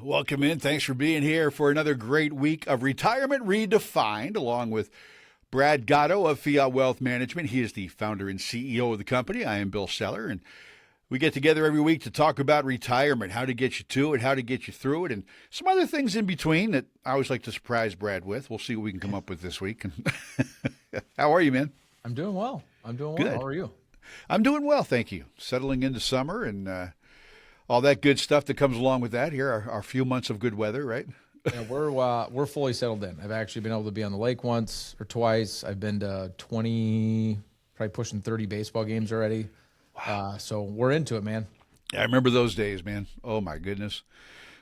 Welcome in. Thanks for being here for another great week of Retirement Redefined, along with Brad Gotto of Fiat Wealth Management. He is the founder and CEO of the company. I am Bill Seller, and we get together every week to talk about retirement, how to get you to it, how to get you through it, and some other things in between that I always like to surprise Brad with. We'll see what we can come up with this week. How are you, man? I'm doing well. Good. How are you? I'm doing well, thank you. Settling into summer and all that good stuff that comes along with that. Here are our few months of good weather, right? Yeah, we're fully settled in. I've actually been able to be on the lake once or twice. I've been to 20, probably pushing 30 baseball games already. Wow. So we're into it, man. I remember those days, man. Oh, my goodness.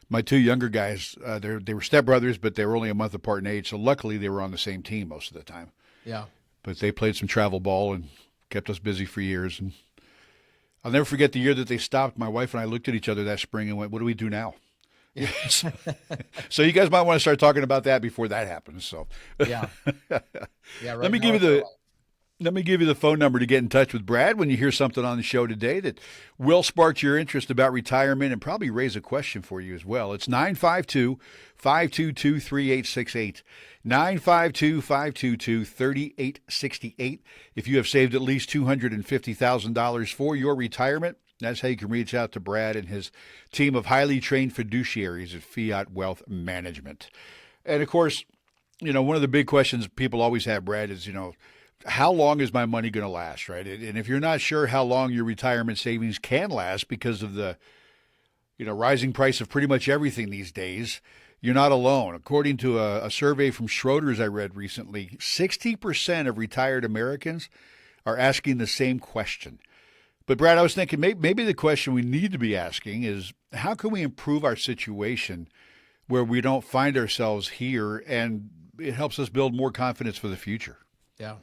My two younger guys, they were stepbrothers, but they were only a month apart in age, so luckily they were on the same team most of the time. Yeah. But they played some travel ball and kept us busy for years. And I'll never forget the year that they stopped. My wife and I looked at each other that spring and went, what do we do now? Yes. So you guys might want to start talking about that before that happens. So yeah. Right. Let me give you the phone number to get in touch with Brad when you hear something on the show today that will spark your interest about retirement and probably raise a question for you as well. It's 952-522-3868. 952-522-3868. If you have saved at least $250,000 for your retirement, that's how you can reach out to Brad and his team of highly trained fiduciaries at Fiat Wealth Management. And of course, one of the big questions people always have, Brad, is, how long is my money going to last, right? And if you're not sure how long your retirement savings can last because of the, rising price of pretty much everything these days, you're not alone. According to a survey from Schroders I read recently, 60% of retired Americans are asking the same question. But Brad, I was thinking maybe the question we need to be asking is, how can we improve our situation where we don't find ourselves here and it helps us build more confidence for the future? Yeah.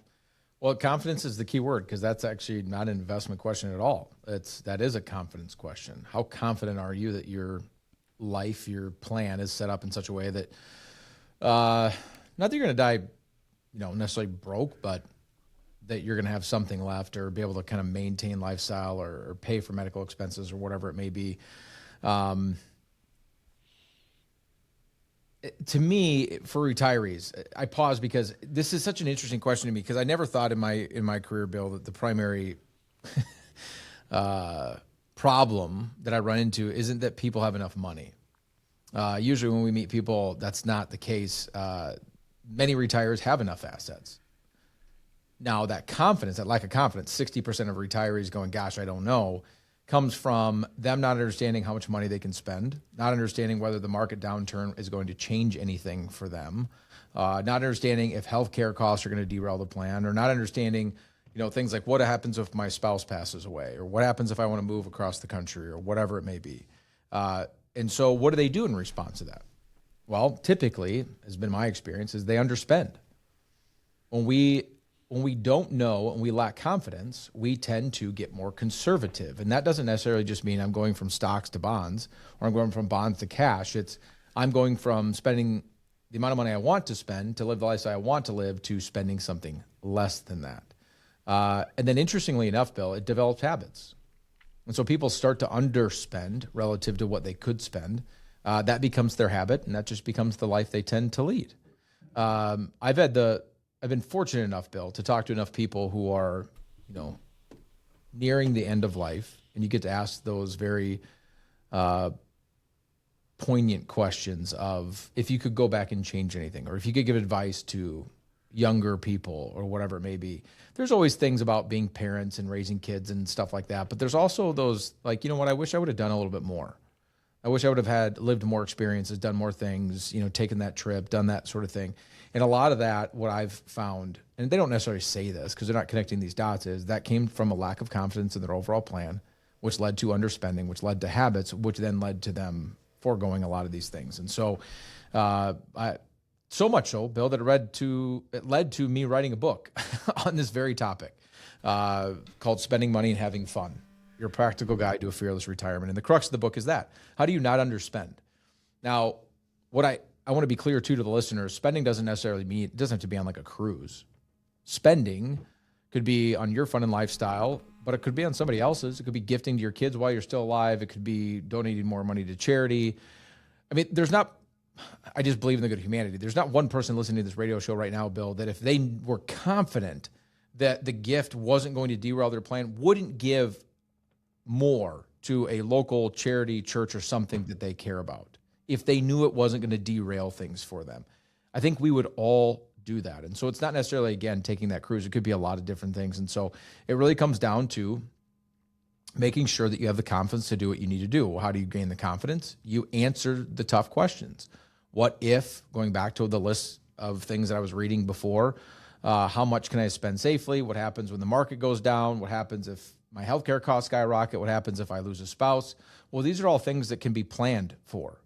Well, confidence is the key word because that's actually not an investment question at all. That is a confidence question. How confident are you that your life, your plan is set up in such a way that, not that you're going to die, necessarily broke, but that you're going to have something left or be able to kind of maintain lifestyle or pay for medical expenses or whatever it may be. To me, for retirees, I pause because this is such an interesting question to me because I never thought in my career, Bill, that the primary problem that I run into isn't that people have enough money. Usually when we meet people, that's not the case. Many retirees have enough assets. Now that confidence, that lack of confidence, 60% of retirees going, gosh, I don't know, comes from them not understanding how much money they can spend, not understanding whether the market downturn is going to change anything for them, not understanding if healthcare costs are going to derail the plan, or not understanding, things like what happens if my spouse passes away, or what happens if I want to move across the country, or whatever it may be. And so what do they do in response to that? Well, typically, has been my experience, is they underspend. When we don't know and we lack confidence, we tend to get more conservative. And that doesn't necessarily just mean I'm going from stocks to bonds or I'm going from bonds to cash. It's I'm going from spending the amount of money I want to spend to live the lifestyle I want to live to spending something less than that. And then interestingly enough, Bill, it develops habits. And so people start to underspend relative to what they could spend. That becomes their habit, and that just becomes the life they tend to lead. I've been fortunate enough, Bill, to talk to enough people who are, nearing the end of life, and you get to ask those very poignant questions of if you could go back and change anything, or if you could give advice to younger people or whatever it may be. There's always things about being parents and raising kids and stuff like that, but there's also those like, I wish I would have done a little bit more. I wish I would have lived more experiences, done more things, taken that trip, done that sort of thing. And a lot of that, what I've found, and they don't necessarily say this because they're not connecting these dots, is that came from a lack of confidence in their overall plan, which led to underspending, which led to habits, which then led to them foregoing a lot of these things. And so, so much so, Bill, that it led to me writing a book on this very topic called Spending Money and Having Fun, Your Practical Guide to a Fearless Retirement. And the crux of the book is that. How do you not underspend? Now, what I want to be clear, too, to the listeners, spending doesn't necessarily mean, it doesn't have to be on like a cruise. Spending could be on your fun and lifestyle, but it could be on somebody else's. It could be gifting to your kids while you're still alive. It could be donating more money to charity. I mean, I just believe in the good of humanity. There's not one person listening to this radio show right now, Bill, that if they were confident that the gift wasn't going to derail their plan, wouldn't give more to a local charity, church, or something that they care about if they knew it wasn't going to derail things for them. I think we would all do that. And so it's not necessarily, again, taking that cruise. It could be a lot of different things. And so it really comes down to making sure that you have the confidence to do what you need to do. Well, how do you gain the confidence? You answer the tough questions. What if, going back to the list of things that I was reading before, how much can I spend safely? What happens when the market goes down? What happens if my healthcare costs skyrocket? What happens if I lose a spouse? Well, these are all things that can be planned for.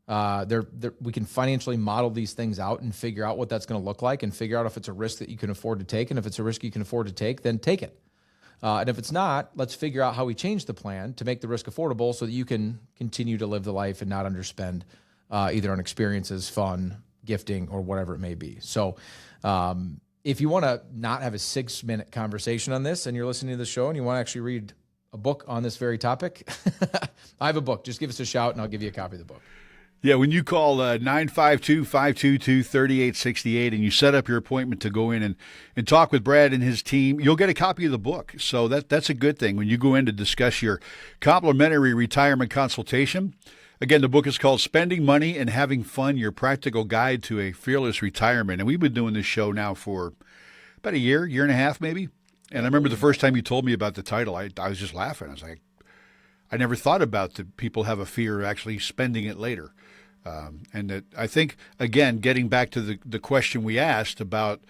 We can financially model these things out and figure out what that's going to look like and figure out if it's a risk that you can afford to take. And if it's a risk you can afford to take, then take it. And if it's not, let's figure out how we change the plan to make the risk affordable so that you can continue to live the life and not underspend either on experiences, fun, gifting, or whatever it may be. So if you want to not have a 6-minute conversation on this and you're listening to the show and you want to actually read a book on this very topic, I have a book. Just give us a shout and I'll give you a copy of the book. Yeah, when you call 952-522-3868 and you set up your appointment to go in and talk with Brad and his team, you'll get a copy of the book. So that's a good thing when you go in to discuss your complimentary retirement consultation. Again, the book is called Spending Money and Having Fun, Your Practical Guide to a Fearless Retirement. And we've been doing this show now for about a year and a half maybe. And I remember the first time you told me about the title, I was just laughing. I was like, I never thought about that people have a fear of actually spending it later. And that I think, again, getting back to the question we asked about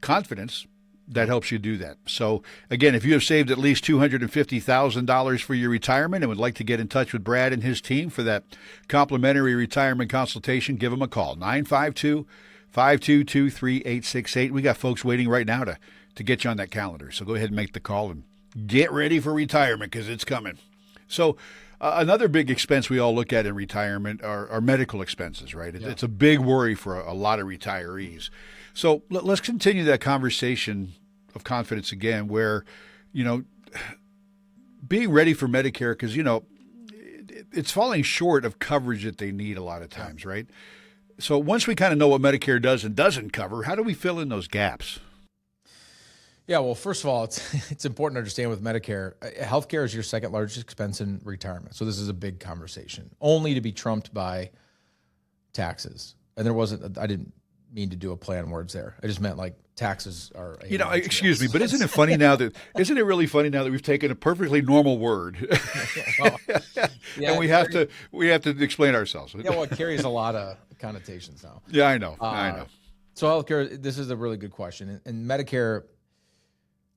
confidence, that helps you do that. So, again, if you have saved at least $250,000 for your retirement and would like to get in touch with Brad and his team for that complimentary retirement consultation, give them a call, 952-522-3868. We got folks waiting right now to get you on that calendar. So go ahead and make the call and get ready for retirement because it's coming. So another big expense we all look at in retirement are medical expenses, right? Yeah. It's a big worry for a lot of retirees. So let's continue that conversation of confidence again, where, being ready for Medicare, because, it's falling short of coverage that they need a lot of times, right? So once we kind of know what Medicare does and doesn't cover, how do we fill in those gaps? Yeah, well, first of all, it's important to understand with Medicare, healthcare is your second largest expense in retirement. So this is a big conversation, only to be trumped by taxes. And I didn't mean to do a play on words there. I just meant like taxes are. Excuse me, but isn't it really funny now that we've taken a perfectly normal word and we have to explain ourselves? Yeah, well, it carries a lot of connotations now. Yeah, I know. So healthcare, this is a really good question. And Medicare,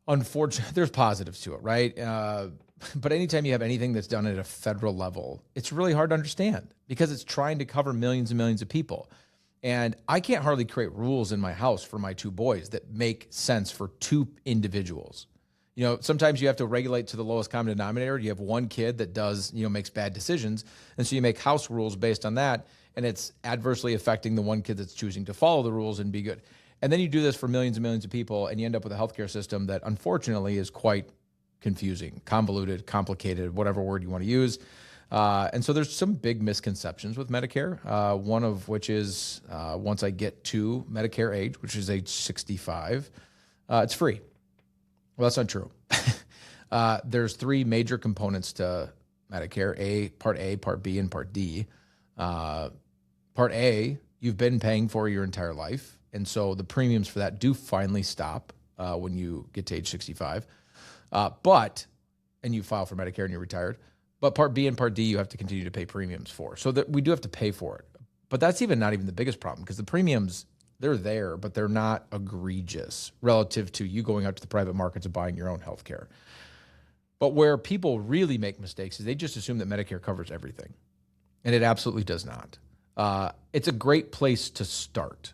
unfortunately, there's positives to it, right? But anytime you have anything that's done at a federal level, it's really hard to understand because it's trying to cover millions and millions of people. And I can't hardly create rules in my house for my 2 boys that make sense for 2 individuals. Sometimes you have to regulate to the lowest common denominator. You have one kid that makes bad decisions. And so you make house rules based on that. And it's adversely affecting the one kid that's choosing to follow the rules and be good. And then you do this for millions and millions of people, and you end up with a healthcare system that unfortunately is quite confusing, convoluted, complicated, whatever word you want to use. And so there's some big misconceptions with Medicare, one of which is once I get to Medicare age, which is age 65, it's free. Well, that's not true. There's 3 major components to Medicare, Part A, Part B, and Part D. Part A, you've been paying for your entire life. And so the premiums for that do finally stop when you get to age 65. And you file for Medicare and you're retired. But Part B and Part D, you have to continue to pay premiums for. So that we do have to pay for it. But that's not even the biggest problem because the premiums, they're there, but they're not egregious relative to you going out to the private markets and buying your own health care. But where people really make mistakes is they just assume that Medicare covers everything. And it absolutely does not. It's a great place to start,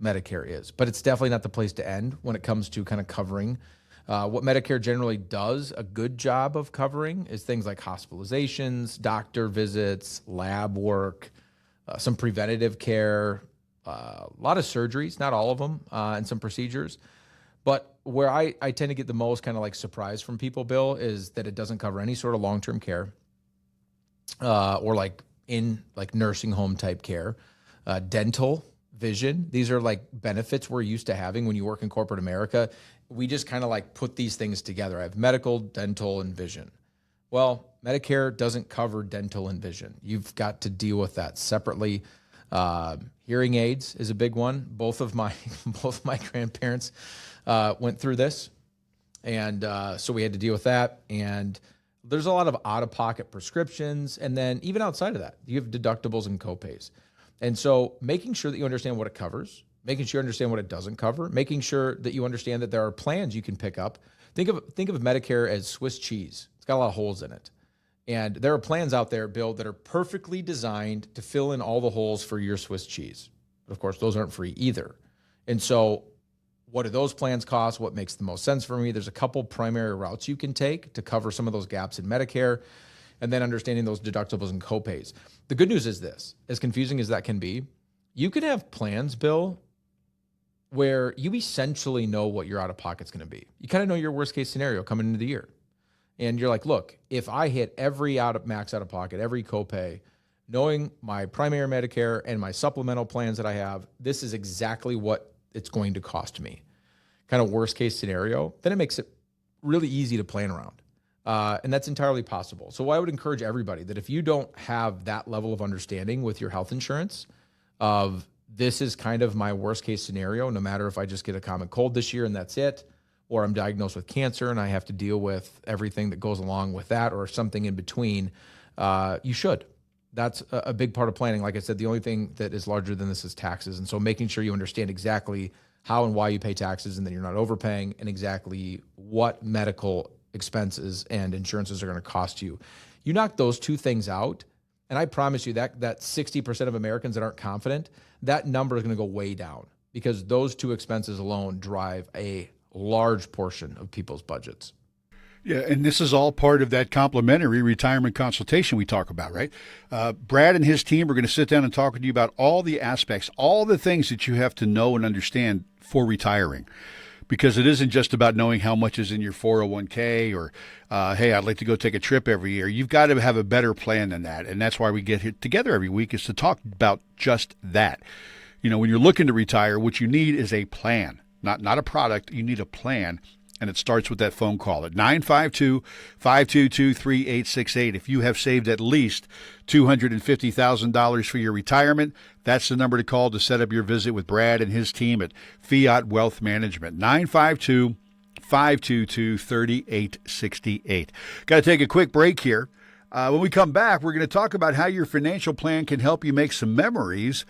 Medicare is, but it's definitely not the place to end when it comes to kind of covering. What Medicare generally does a good job of covering is things like hospitalizations, doctor visits, lab work, some preventative care, a lot of surgeries, not all of them, and some procedures. But where I tend to get the most kind of like surprise from people, Bill, is that it doesn't cover any sort of long-term care or like in like nursing home type care, dental, vision. These are like benefits we're used to having when you work in corporate America. We just kind of like put these things together. I have medical, dental, and vision. Well, Medicare doesn't cover dental and vision. You've got to deal with that separately. Hearing aids is a big one. Both of my grandparents went through this, and so we had to deal with that. And there's a lot of out-of-pocket prescriptions, and then even outside of that, you have deductibles and copays. And so making sure that you understand what it covers, making sure you understand what it doesn't cover, making sure that you understand that there are plans you can pick up. Think of Medicare as Swiss cheese. It's got a lot of holes in it. And there are plans out there, Bill, that are perfectly designed to fill in all the holes for your Swiss cheese. But of course, those aren't free either. And so what do those plans cost? What makes the most sense for me? There's a couple primary routes you can take to cover some of those gaps in Medicare, and then understanding those deductibles and copays. The good news is this, as confusing as that can be, you could have plans, Bill, where you essentially know what your out-of-pocket's going to be. You kind of know your worst-case scenario coming into the year. And you're like, look, if I hit every max out-of-pocket, every copay, knowing my primary Medicare and my supplemental plans that I have, this is exactly what it's going to cost me. Kind of worst-case scenario, then it makes it really easy to plan around. And that's entirely possible. So I would encourage everybody that if you don't have that level of understanding with your health insurance of this is kind of my worst case scenario, no matter if I just get a common cold this year and that's it, or I'm diagnosed with cancer and I have to deal with everything that goes along with that or something in between, you should. That's a big part of planning. Like I said, the only thing that is larger than this is taxes. And so making sure you understand exactly how and why you pay taxes and that you're not overpaying and exactly what medical expenses and insurances are going to cost you. You knock those two things out, and I promise you that 60% of Americans that aren't confident, that number is going to go way down because those two expenses alone drive a large portion of people's budgets. Yeah, and this is all part of that complimentary retirement consultation we talk about, right? Brad and his team are going to sit down and talk with you about all the aspects, all the things that you have to know and understand for retiring. Because it isn't just about knowing how much is in your 401k or, hey, I'd like to go take a trip every year. You've got to have a better plan than that. And that's why we get here together every week is to talk about just that. You know, when you're looking to retire, what you need is a plan, not a product. You need a plan. And it starts with that phone call at 952-522-3868. If you have saved at least $250,000 for your retirement, that's the number to call to set up your visit with Brad and his team at Fiat Wealth Management. 952-522-3868. Got to take a quick break here. When we come back, we're going to talk about how your financial plan can help you make some memories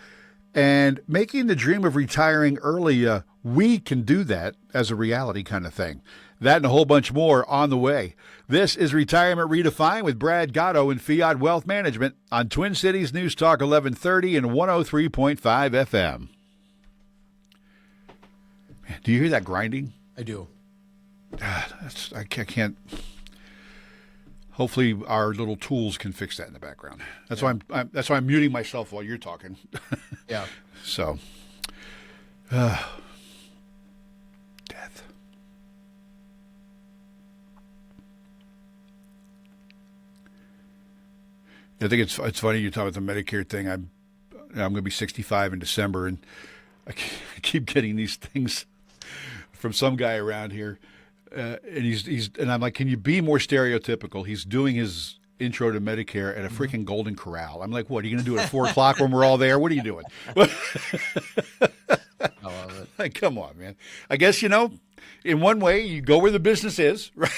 and making the dream of retiring early, we can do that as a reality kind of thing. That and a whole bunch more on the way. This is Retirement Redefined with Brad Gotto and Fiat Wealth Management on Twin Cities News Talk 1130 and 103.5 FM. Man, do you hear that grinding? I do. I can't. Hopefully, our little tools can fix that in the background. That's why I'm muting myself while you're talking. Yeah. So, death. I think it's funny you talk about the Medicare thing. I'm going to be 65 in December, and I keep getting these things from some guy around here. And I'm like, can you be more stereotypical? He's doing his intro to Medicare at a freaking Golden Corral. I'm like, what, are you going to do it at 4 o'clock when we're all there? What are you doing? I love it. Like, come on, man. I guess, in one way, you go where the business is, right?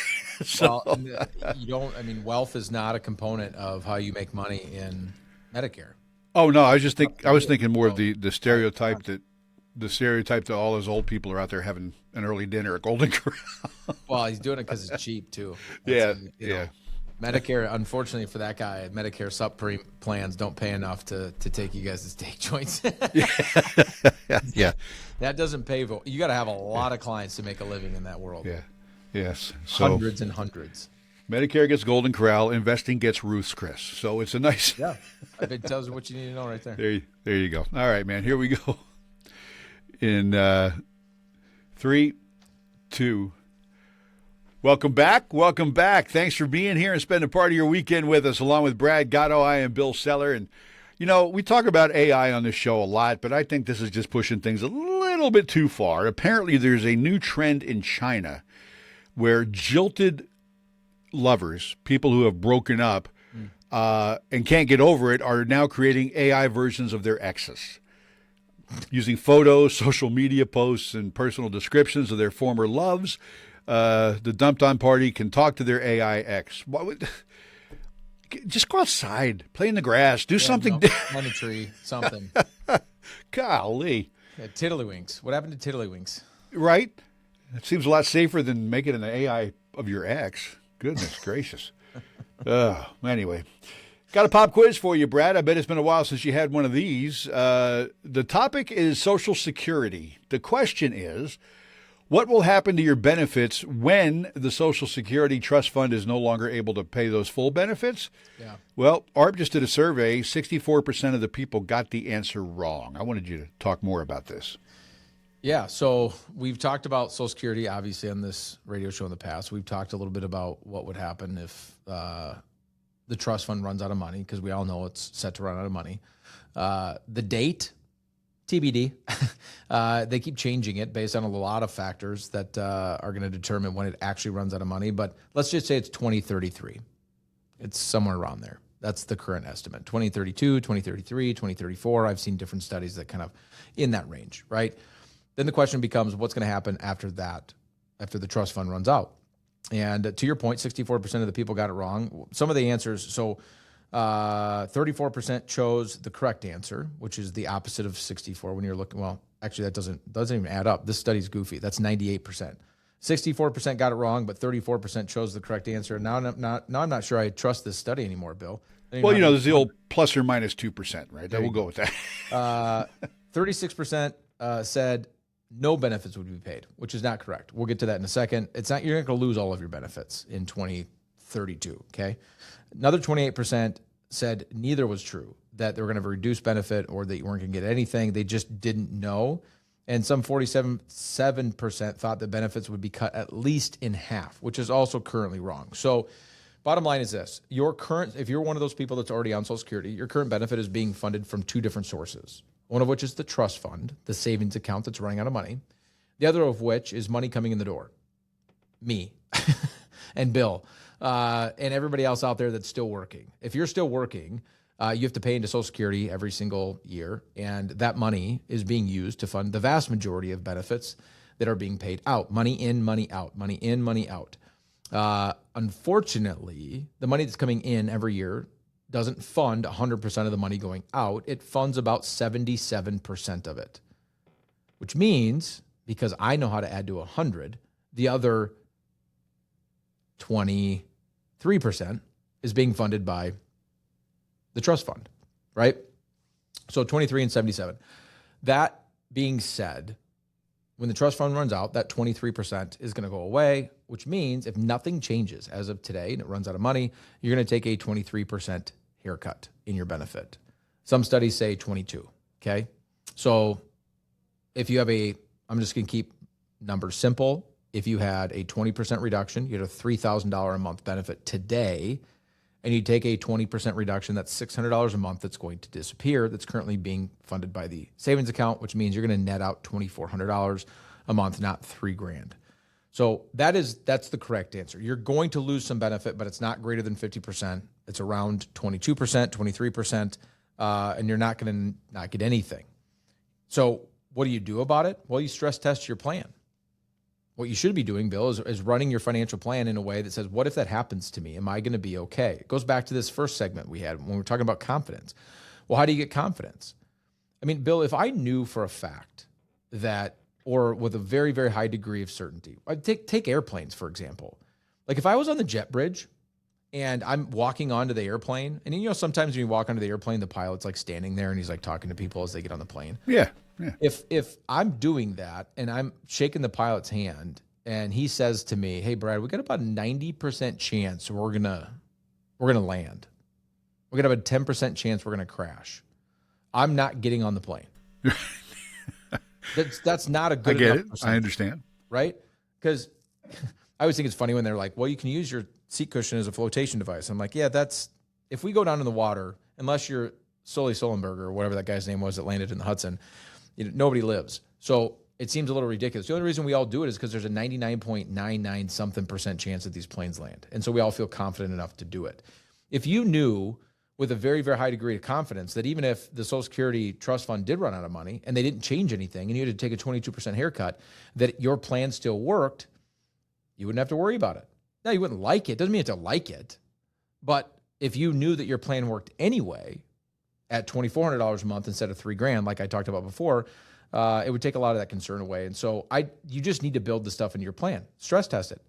So, wealth is not a component of how you make money in Medicare. Oh, no, I was thinking more of the stereotype that all those old people are out there having an early dinner at Golden Corral. Well, he's doing it because it's cheap too. Yeah. Medicare, unfortunately for that guy, Medicare sup plans don't pay enough to take you guys to steak joints. Yeah. That doesn't pay. You got to have a lot of clients to make a living in that world. Yeah. Yes. So, hundreds and hundreds. Medicare gets Golden Corral, investing gets Ruth's Chris. So it's a nice. Yeah. It tells you what you need to know right there. There you go. All right, man. Here we go. In 3, 2, Welcome back. Welcome back. Thanks for being here and spending part of your weekend with us. Along with Brad Gotto, I am Bill Seller. And, we talk about AI on this show a lot, but I think this is just pushing things a little bit too far. Apparently, there's a new trend in China where jilted lovers, people who have broken up and can't get over it, are now creating AI versions of their exes. Using photos, social media posts, and personal descriptions of their former loves, the dumped-on party can talk to their AI ex. Just go outside, play in the grass, do something. On a tree, something. Golly. Yeah, tiddlywinks. What happened to tiddlywinks? Right? It seems a lot safer than making an AI of your ex. Goodness gracious. Anyway. Got a pop quiz for you, Brad. I bet it's been a while since you had one of these. The topic is Social Security. The question is, what will happen to your benefits when the Social Security Trust Fund is no longer able to pay those full benefits? Yeah. Well, ARP just did a survey. 64% of the people got the answer wrong. I wanted you to talk more about this. Yeah, so we've talked about Social Security, obviously, on this radio show in the past. We've talked a little bit about what would happen if the trust fund runs out of money, because we all know it's set to run out of money. The date, TBD. They keep changing it based on a lot of factors that are going to determine when it actually runs out of money. But let's just say it's 2033. It's somewhere around there. That's the current estimate. 2032, 2033, 2034. I've seen different studies that kind of in that range, right? Then the question becomes, what's going to happen after that, after the trust fund runs out? And to your point, 64% of the people got it wrong. Some of the answers, so 34% chose the correct answer, which is the opposite of 64 when you're looking, well, actually that doesn't even add up. This study's goofy. That's 98%. 64% got it wrong, but 34% chose the correct answer. Now I'm not sure I trust this study anymore, Bill. Well, there's the old plus or minus 2%, right? We'll go with that. 36% said no benefits would be paid, which is not correct. We'll get to that in a second. It's not, you're not going to lose all of your benefits in 2032, okay? Another 28% said neither was true, that they were going to have a reduced benefit or that you weren't going to get anything. They just didn't know. And some 47% thought that benefits would be cut at least in half, which is also currently wrong. So bottom line is this. If you're one of those people that's already on Social Security, your current benefit is being funded from two different sources. One of which is the trust fund, the savings account that's running out of money. The other of which is money coming in the door. Me and Bill and everybody else out there that's still working. If you're still working, you have to pay into Social Security every single year, and that money is being used to fund the vast majority of benefits that are being paid out. Money in, money out, money in, money out. Unfortunately, the money that's coming in every year doesn't fund 100% of the money going out. It funds about 77% of it, which means, because I know how to add to 100, the other 23% is being funded by the trust fund, right? So 23 and 77. That being said, when the trust fund runs out, that 23% is going to go away, which means if nothing changes as of today and it runs out of money, you're going to take a 23% haircut in your benefit. Some studies say 22, okay? So if you have I'm just going to keep numbers simple. If you had a 20% reduction, you had a $3,000 a month benefit today, and you take a 20% reduction, that's $600 a month that's going to disappear, that's currently being funded by the savings account, which means you're going to net out $2,400 a month, not $3,000. So that's the correct answer. You're going to lose some benefit, but it's not greater than 50%. It's around 22%, 23%, and you're not going to not get anything. So what do you do about it? Well, you stress test your plan. What you should be doing, Bill, is running your financial plan in a way that says, what if that happens to me? Am I going to be okay? It goes back to this first segment we had when we were talking about confidence. Well, how do you get confidence? I mean, Bill, if I knew for a fact that, or with a very, very high degree of certainty, take airplanes, for example. Like if I was on the jet bridge and I'm walking onto the airplane, and sometimes when you walk onto the airplane, the pilot's like standing there and he's like talking to people as they get on the plane. Yeah. If I'm doing that and I'm shaking the pilot's hand and he says to me, "Hey, Brad, we got about a 90% chance we're gonna land. We're gonna have a 10% chance we're gonna crash." I'm not getting on the plane. That's not a good enough percentage. I understand. Right? Because I always think it's funny when they're like, well, you can use your seat cushion as a flotation device. I'm like, yeah, if we go down in the water, unless you're Sully Sullenberger or whatever that guy's name was that landed in the Hudson, nobody lives. So it seems a little ridiculous. The only reason we all do it is because there's a 99.99 something % chance that these planes land. And so we all feel confident enough to do it. If you knew with a very, very high degree of confidence that even if the Social Security Trust Fund did run out of money and they didn't change anything and you had to take a 22% haircut, that your plan still worked, you wouldn't have to worry about it. Now, you wouldn't like it. Doesn't mean you have to like it. But if you knew that your plan worked anyway at $2,400 a month instead of $3,000, like I talked about before, it would take a lot of that concern away. And so you just need to build the stuff into your plan. Stress test it.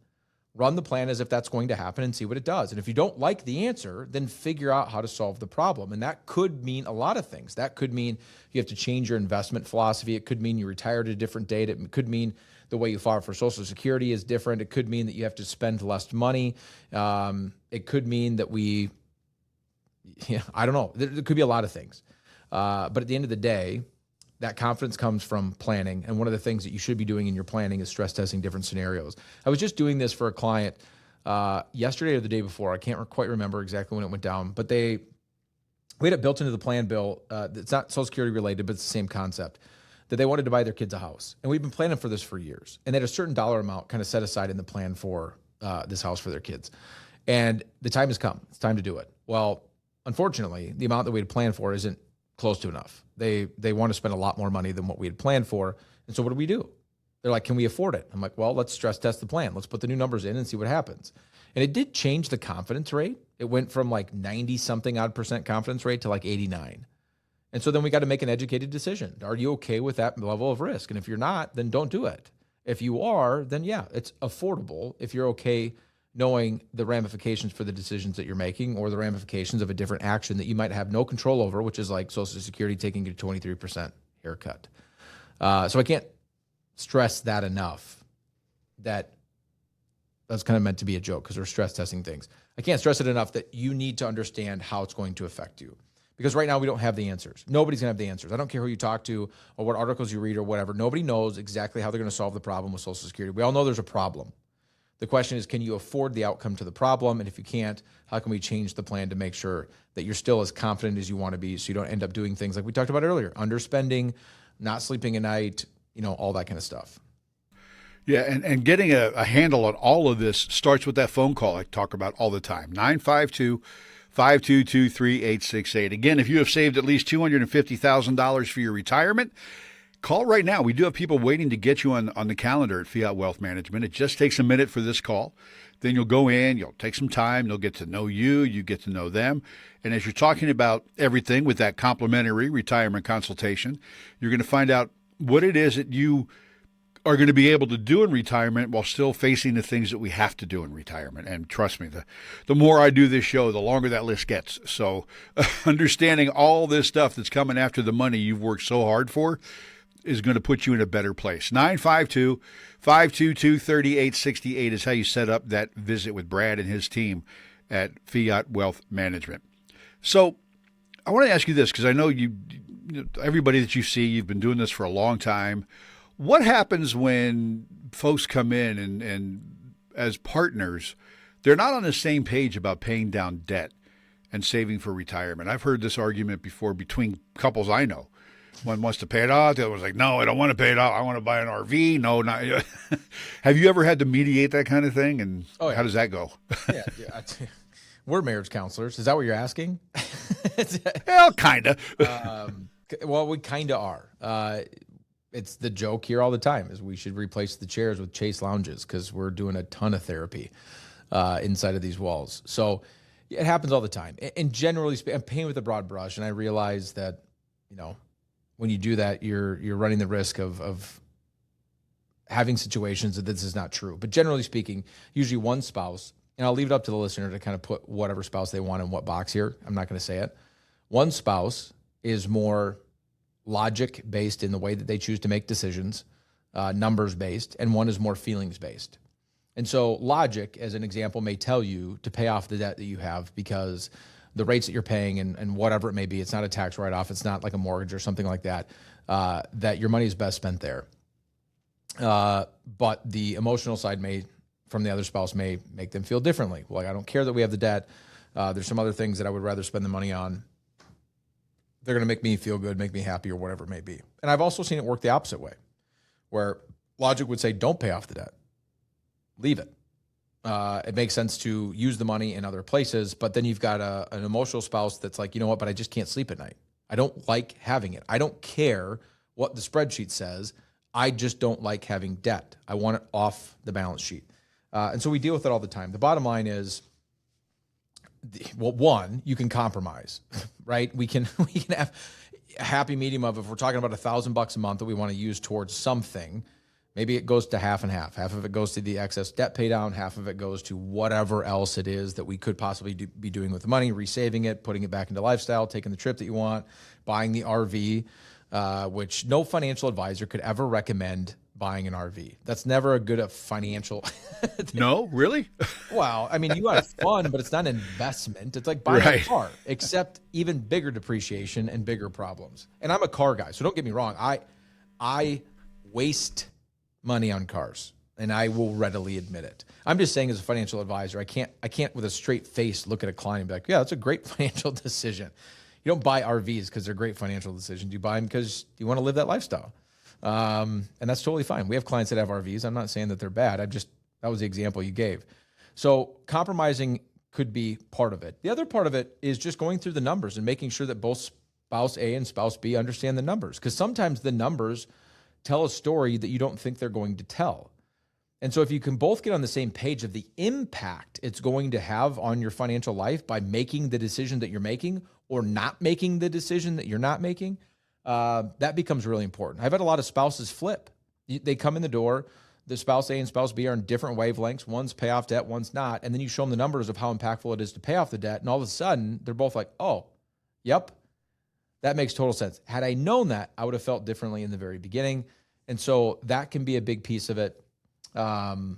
Run the plan as if that's going to happen and see what it does. And if you don't like the answer, then figure out how to solve the problem. And that could mean a lot of things. That could mean you have to change your investment philosophy. It could mean you retire at a different date. It could mean the way you file for Social Security is different. It could mean that you have to spend less money. It could mean that I don't know. There could be a lot of things. But at the end of the day, that confidence comes from planning. And one of the things that you should be doing in your planning is stress testing different scenarios. I was just doing this for a client yesterday or the day before. I can't quite remember exactly when it went down, but we had it built into the plan bill. It's not Social Security related, but it's the same concept, that they wanted to buy their kids a house. And we've been planning for this for years. And they had a certain dollar amount kind of set aside in the plan for this house for their kids. And the time has come. It's time to do it. Well, unfortunately, the amount that we had planned for isn't close to enough. They want to spend a lot more money than what we had planned for. And so what do? They're like, can we afford it? I'm like, well, let's stress test the plan. Let's put the new numbers in and see what happens. And it did change the confidence rate. It went from like 90 something odd % confidence rate to like 89. And so then we got to make an educated decision. Are you okay with that level of risk? And if you're not, then don't do it. If you are, then yeah, it's affordable. If you're okay knowing the ramifications for the decisions that you're making or the ramifications of a different action that you might have no control over, which is like Social Security taking a 23% haircut. So I can't stress that enough, that that's kind of meant to be a joke because we're stress testing things. I can't stress it enough that you need to understand how it's going to affect you. Because right now we don't have the answers. Nobody's going to have the answers. I don't care who you talk to or what articles you read or whatever. Nobody knows exactly how they're going to solve the problem with Social Security. We all know there's a problem. The question is, can you afford the outcome to the problem? And if you can't, how can we change the plan to make sure that you're still as confident as you want to be so you don't end up doing things like we talked about earlier, underspending, not sleeping at night, all that kind of stuff. Yeah, and getting a handle on all of this starts with that phone call I talk about all the time, 952-522-3868. Again, if you have saved at least $250,000 for your retirement, call right now. We do have people waiting to get you on the calendar at Fiat Wealth Management. It just takes a minute for this call. Then you'll go in, you'll take some time, they'll get to know you, you get to know them. And as you're talking about everything with that complimentary retirement consultation, you're going to find out what it is that you are going to be able to do in retirement while still facing the things that we have to do in retirement. And trust me, the more I do this show, the longer that list gets. So understanding all this stuff that's coming after the money you've worked so hard for is going to put you in a better place. 952-522-3868 is how you set up that visit with Brad and his team at Fiat Wealth Management. So I want to ask you this, because I know everybody that you see, you've been doing this for a long time. What happens when folks come in and as partners, they're not on the same page about paying down debt and saving for retirement? I've heard this argument before between couples I know. One wants to pay it off. The other one's like, no, I don't want to pay it off. I want to buy an RV. No, not. Have you ever had to mediate that kind of thing? And how does that go? Yeah. We're marriage counselors. Is that what you're asking? Well, kind of. Well, we kind of are. It's the joke here all the time is we should replace the chairs with Chase lounges because we're doing a ton of therapy inside of these walls. So it happens all the time. And generally speaking, I'm painting with a broad brush, and I realize that, when you do that, you're running the risk of having situations that this is not true. But generally speaking, usually one spouse, and I'll leave it up to the listener to kind of put whatever spouse they want in what box here. I'm not going to say it. One spouse is more logic-based in the way that they choose to make decisions, numbers-based, and one is more feelings-based. And so logic, as an example, may tell you to pay off the debt that you have because the rates that you're paying and whatever it may be, it's not a tax write-off, it's not like a mortgage or something like that, that your money is best spent there. But the emotional side may from the other spouse may make them feel differently. Like, I don't care that we have the debt. There's some other things that I would rather spend the money on. They're going to make me feel good, make me happy, or whatever it may be. And I've also seen it work the opposite way, where logic would say, don't pay off the debt. Leave it. It makes sense to use the money in other places, but then you've got an emotional spouse that's like, you know what, but I just can't sleep at night. I don't like having it. I don't care what the spreadsheet says. I just don't like having debt. I want it off the balance sheet. And so we deal with it all the time. The bottom line is, well, one, you can compromise, right? We can have a happy medium of, if we're talking about $1,000 a month that we want to use towards something, maybe it goes to half and half. Half of it goes to the excess debt pay down. Half of it goes to whatever else it is that we could possibly be doing with the money, resaving it, putting it back into lifestyle, taking the trip that you want, buying the RV, which no financial advisor could ever recommend buying an RV. That's never a good financial. No, really? Well, I mean, you have fun, but it's not an investment. It's like buying a car, except even bigger depreciation and bigger problems. And I'm a car guy, so don't get me wrong. I waste money on cars, and I will readily admit it. I'm just saying, as a financial advisor, I can't with a straight face look at a client and be like, yeah, that's a great financial decision. You don't buy RVs because they're great financial decisions. You buy them because you want to live that lifestyle. And that's totally fine. We have clients that have RVs. I'm not saying that they're bad. That was the example you gave. So compromising could be part of it. The other part of it is just going through the numbers and making sure that both spouse A and spouse B understand the numbers. Because sometimes the numbers tell a story that you don't think they're going to tell. And so if you can both get on the same page of the impact it's going to have on your financial life by making the decision that you're making or not making the decision that you're not making, that becomes really important. I've had a lot of spouses flip. They come in the door, the spouse A and spouse B are on different wavelengths. One's pay off debt, one's not. And then you show them the numbers of how impactful it is to pay off the debt. And all of a sudden, they're both like, oh, yep, that makes total sense. Had I known that, I would have felt differently in the very beginning. And so that can be a big piece of it. But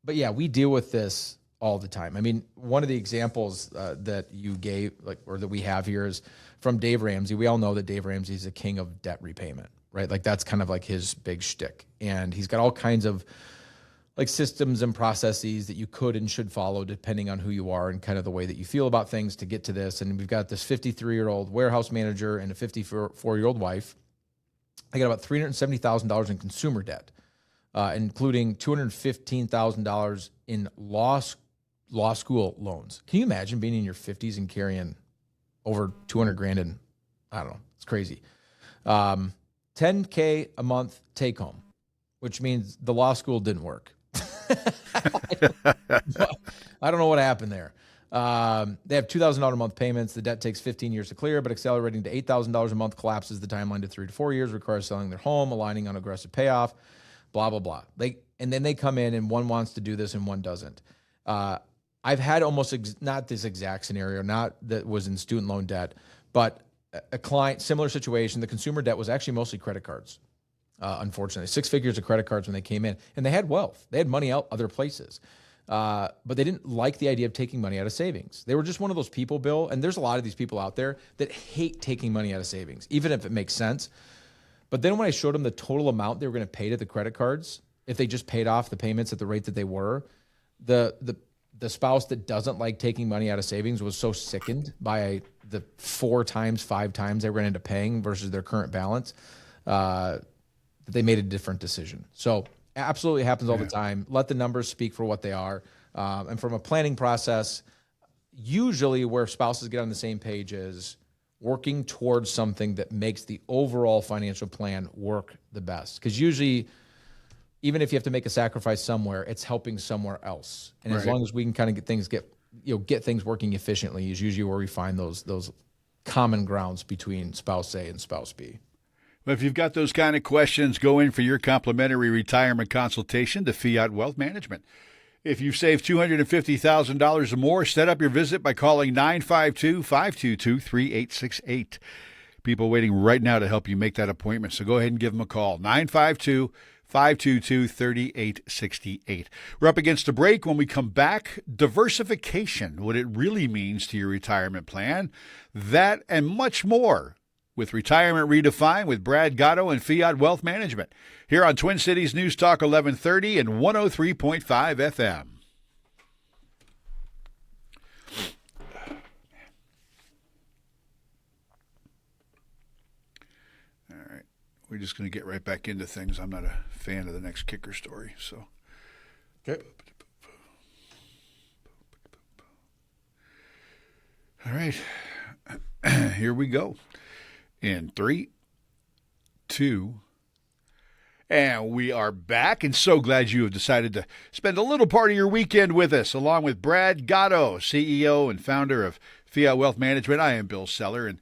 yeah, we deal with this all the time. I mean, one of the examples that you gave, or that we have here, is from Dave Ramsey. We all know that Dave Ramsey is a king of debt repayment, right? Like, that's kind of like his big shtick. And he's got all kinds of like systems and processes that you could and should follow depending on who you are and kind of the way that you feel about things to get to this. And we've got this 53-year-old warehouse manager and a 54-year-old wife. They got about $370,000 in consumer debt, including $215,000 in law school loans. Can you imagine being in your 50s and carrying over $200,000 in, I don't know, it's crazy. $10K a month take home, which means the law school didn't work. I don't know what happened there. They have $2,000 a month payments. The debt takes 15 years to clear, but accelerating to $8,000 a month collapses the timeline to 3 to 4 years, requires selling their home, aligning on aggressive payoff, blah, blah, blah. And then they come in and one wants to do this and one doesn't. I've had almost not this exact scenario, not that was in student loan debt, but a client, similar situation. The consumer debt was actually mostly credit cards. Unfortunately, 6 figures of credit cards when they came in, and they had wealth. They had money out other places. But they didn't like the idea of taking money out of savings. They were just one of those people, Bill, and there's a lot of these people out there that hate taking money out of savings, even if it makes sense. But then when I showed them the total amount they were going to pay to the credit cards, if they just paid off the payments at the rate that they were, the spouse that doesn't like taking money out of savings was so sickened by the 4 times, 5 times they ran into paying versus their current balance, that they made a different decision. So absolutely happens all the time. Let the numbers speak for what they are. And from a planning process, usually where spouses get on the same page is working towards something that makes the overall financial plan work the best. Because usually, even if you have to make a sacrifice somewhere, it's helping somewhere else. And as long as we can kind of get things working efficiently, is usually where we find those common grounds between spouse A and spouse B. Well, if you've got those kind of questions, go in for your complimentary retirement consultation to Fiat Wealth Management. If you've saved $250,000 or more, set up your visit by calling 952-522-3868. People waiting right now to help you make that appointment, so go ahead and give them a call, 952-522-3868. We're up against a break. When we come back, diversification, what it really means to your retirement plan, that and much more with Retirement Redefined with Brad Gotto and Fiat Wealth Management here on Twin Cities News Talk 1130 and 103.5 FM. All right. We're just going to get right back into things. I'm not a fan of the next kicker story, so. Okay. All right. Here we go. In 3, 2, and we are back, and so glad you have decided to spend a little part of your weekend with us, along with Brad Gotto, CEO and founder of Fiat Wealth Management. I am Bill Seller, and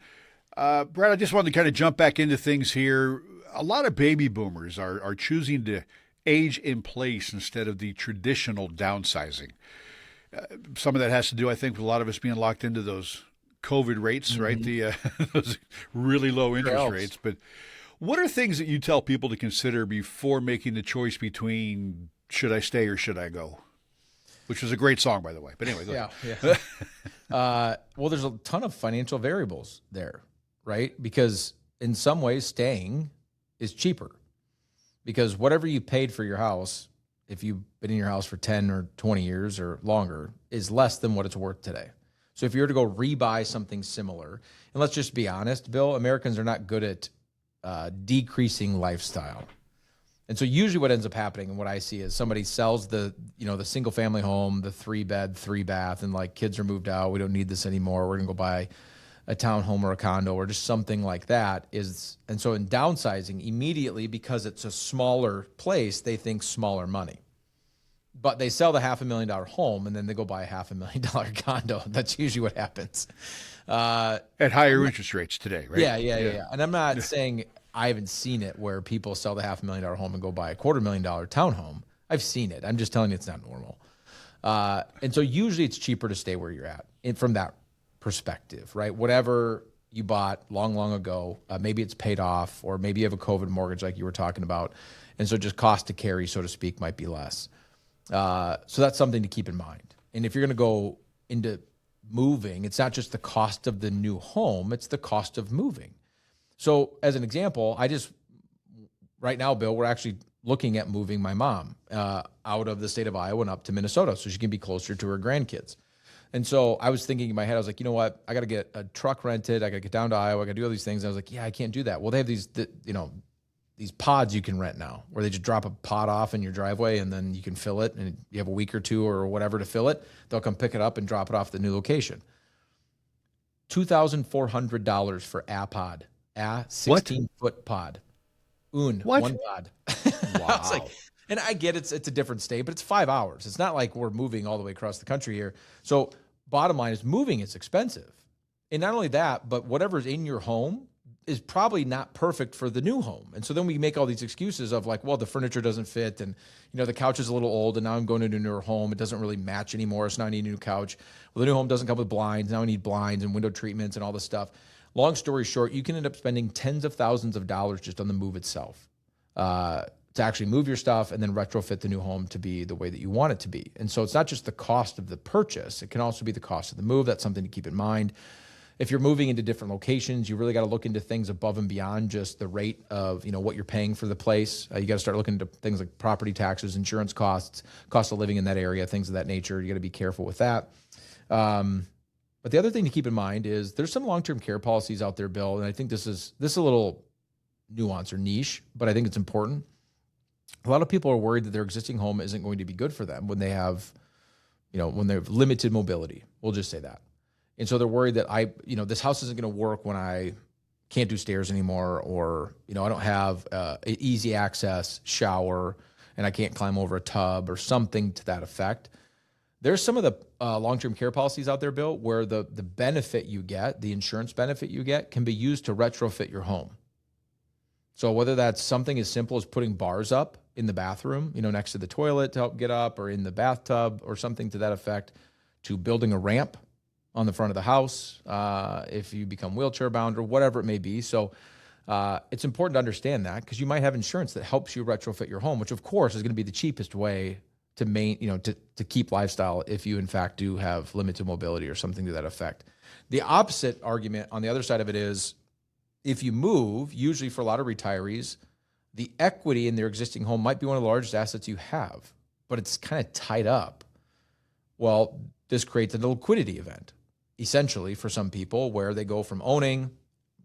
Brad, I just wanted to kind of jump back into things here. A lot of baby boomers are choosing to age in place instead of the traditional downsizing. Some of that has to do, I think, with a lot of us being locked into those COVID rates, right? Those really low interest rates. But what are things that you tell people to consider before making the choice between should I stay or should I go? Which was a great song, by the way. But anyway, go ahead. Well, there's a ton of financial variables there, right? Because in some ways, staying is cheaper. Because whatever you paid for your house, if you've been in your house for 10 or 20 years or longer, is less than what it's worth today. So if you were to go rebuy something similar, and let's just be honest, Bill, Americans are not good at decreasing lifestyle. And so usually what ends up happening and what I see is somebody sells the single family home, the 3-bed, 3-bath, and like kids are moved out. We don't need this anymore. We're going to go buy a townhome or a condo or just something like that. And so in downsizing, immediately, because it's a smaller place, they think smaller money. But they sell the $500,000 home and then they go buy a $500,000 condo. That's usually what happens. At higher interest rates today, right? Yeah. And I'm not saying I haven't seen it where people sell the $500,000 home and go buy a $250,000 townhome. I've seen it. I'm just telling you it's not normal. And so usually it's cheaper to stay where you're at from that perspective, right? Whatever you bought long ago, maybe it's paid off, or maybe you have a COVID mortgage like you were talking about. And so just cost to carry, so to speak, might be less. So that's something to keep in mind. And if you're going to go into moving, it's not just the cost of the new home, it's the cost of moving. So as an example, right now, Bill, we're actually looking at moving my mom out of the state of Iowa and up to Minnesota so she can be closer to her grandkids. And so I was thinking in my head, I was like, you know what? I got to get a truck rented. I got to get down to Iowa. I got to do all these things. And I was like, yeah, I can't do that. Well, they have these pods you can rent now where they just drop a pod off in your driveway and then you can fill it, and you have a week or two or whatever to fill it. They'll come pick it up and drop it off at the new location. $2,400 for a pod, a 16-foot pod. One pod. Wow. I was like, and I get it's a different state, but it's 5 hours. It's not like we're moving all the way across the country here. So bottom line is moving is expensive. And not only that, but whatever's in your home is probably not perfect for the new home. And so then we make all these excuses of like, well, the furniture doesn't fit, and the couch is a little old, and now I'm going to a newer home. It doesn't really match anymore. So now I need a new couch. Well, the new home doesn't come with blinds. Now I need blinds and window treatments and all this stuff. Long story short, you can end up spending tens of thousands of dollars just on the move itself, to actually move your stuff and then retrofit the new home to be the way that you want it to be. And so it's not just the cost of the purchase. It can also be the cost of the move. That's something to keep in mind. If you're moving into different locations, you really got to look into things above and beyond just the rate of, what you're paying for the place. You got to start looking into things like property taxes, insurance costs, cost of living in that area, things of that nature. You got to be careful with that. But the other thing to keep in mind is there's some long-term care policies out there, Bill, and I think this is a little nuance or niche, but I think it's important. A lot of people are worried that their existing home isn't going to be good for them when they have, when they have limited mobility. We'll just say that. And so they're worried that this house isn't going to work when I can't do stairs anymore, or, I don't have easy access shower and I can't climb over a tub or something to that effect. There's some of the long-term care policies out there, Bill, where the benefit you get, the insurance benefit you get, can be used to retrofit your home. So whether that's something as simple as putting bars up in the bathroom, next to the toilet to help get up, or in the bathtub or something to that effect, to building a ramp on the front of the house, if you become wheelchair bound or whatever it may be. So it's important to understand that, because you might have insurance that helps you retrofit your home, which of course is going to be the cheapest way to keep lifestyle if you in fact do have limited mobility or something to that effect. The opposite argument on the other side of it is, if you move, usually for a lot of retirees, the equity in their existing home might be one of the largest assets you have, but it's kind of tied up. Well, this creates a liquidity event, essentially, for some people where they go from owning,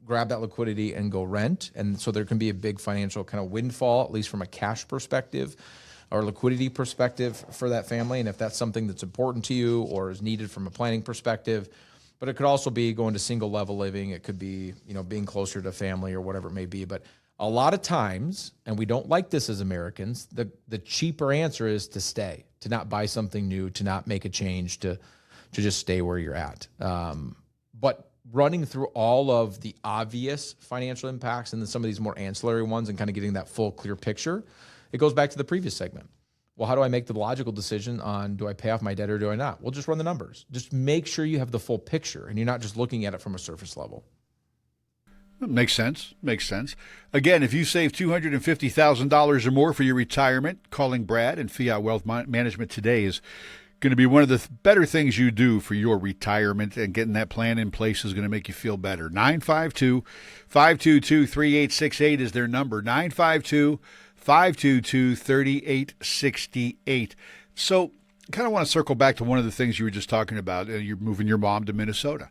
grab that liquidity, and go rent. And so there can be a big financial kind of windfall, at least from a cash perspective or liquidity perspective for that family. And if that's something that's important to you or is needed from a planning perspective, but it could also be going to single level living. It could be, being closer to family or whatever it may be. But a lot of times, and we don't like this as Americans, the cheaper answer is to stay, to not buy something new, to not make a change, to just stay where you're at. But running through all of the obvious financial impacts and then some of these more ancillary ones and kind of getting that full, clear picture, it goes back to the previous segment. Well, how do I make the logical decision on, do I pay off my debt or do I not? Well, just run the numbers. Just make sure you have the full picture and you're not just looking at it from a surface level. Makes sense. Makes sense. Again, if you save $250,000 or more for your retirement, calling Brad and Fiat Wealth Management today is going to be one of the better things you do for your retirement, and getting that plan in place is going to make you feel better. 952-522-3868 is their number. 952-522-3868. So kind of want to circle back to one of the things you were just talking about. You're moving your mom to Minnesota.